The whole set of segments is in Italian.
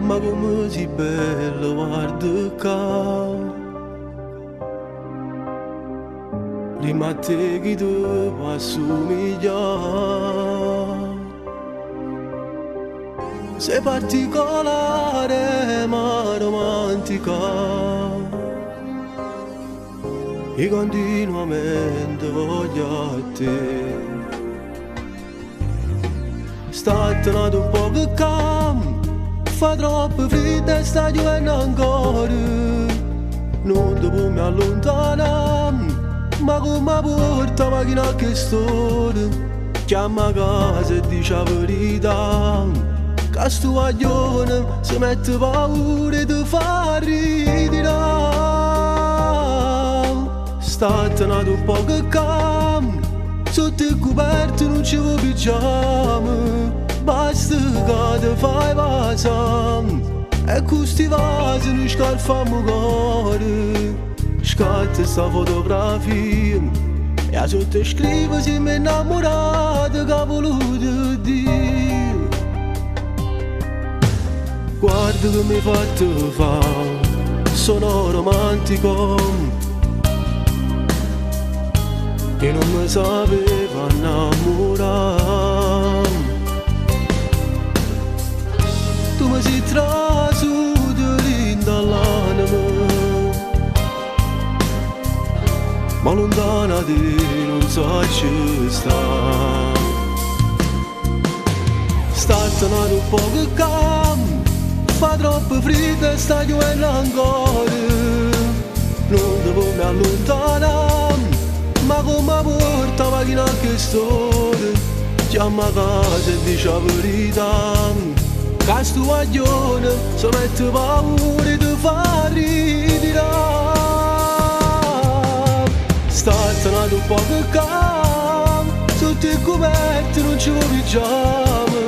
ma come si bella, guarda qua. Prima te che tu puoi assomigliare. Sei particolare ma romantica e continuamente voglio a te. Sta tornando un po' che cam, fa troppo freddo e sta giocando ancora. Non dopo mi allontanare, ma come porta macchina che storia. Chiama a casa e dice la verità, che sto guaglione si mette paura e ti fa ritirare. Sta tornando un po' che cam, sotto il coperto non ci vuoi pigiama. Basta che ti fai passare e questi vasi non scalfamo cuore. Scatta sta fotografia e a sotto scrive se mi è innamorato che ha voluto dire. Guarda che mi hai fatto fare, sono romantico e non mi sapeva innamorare. Tu mi sei trasuto dall'anima, ma lontana di non so ci sta. Sta tornando un po' che cam, fa troppo freddo e sta giocando ancora. Non devo mi allontanare, ma come porta la macchina che storia. Chiama a casa e dice la verità, che sto guaglione si mette paura e ti fa ritirare. Sta tornando un po' che cam, sotto il coperto non ci vuoi pigiama.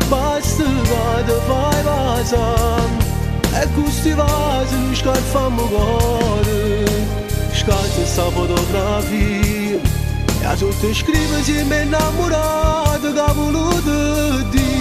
Basta che ti fai passare e questi vasi non scalfamo cuore. Scatta sta fotografia e a sotto scrive se mi è innamorato che ha voluto dire.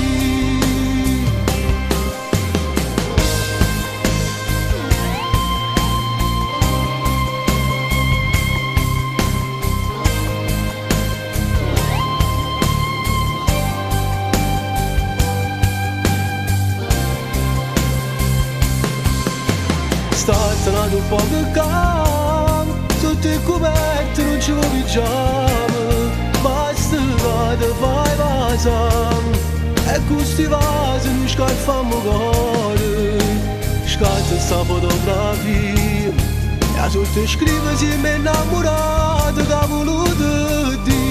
Sta tornando un po' che cam, sotto il coperto non ci vuoi pigiama. Basta che ti fai passare e questi vasi non scalfamo cuore. Scatta sta fotografia e a sotto scrive se mi è innamorato che ha voluto dire.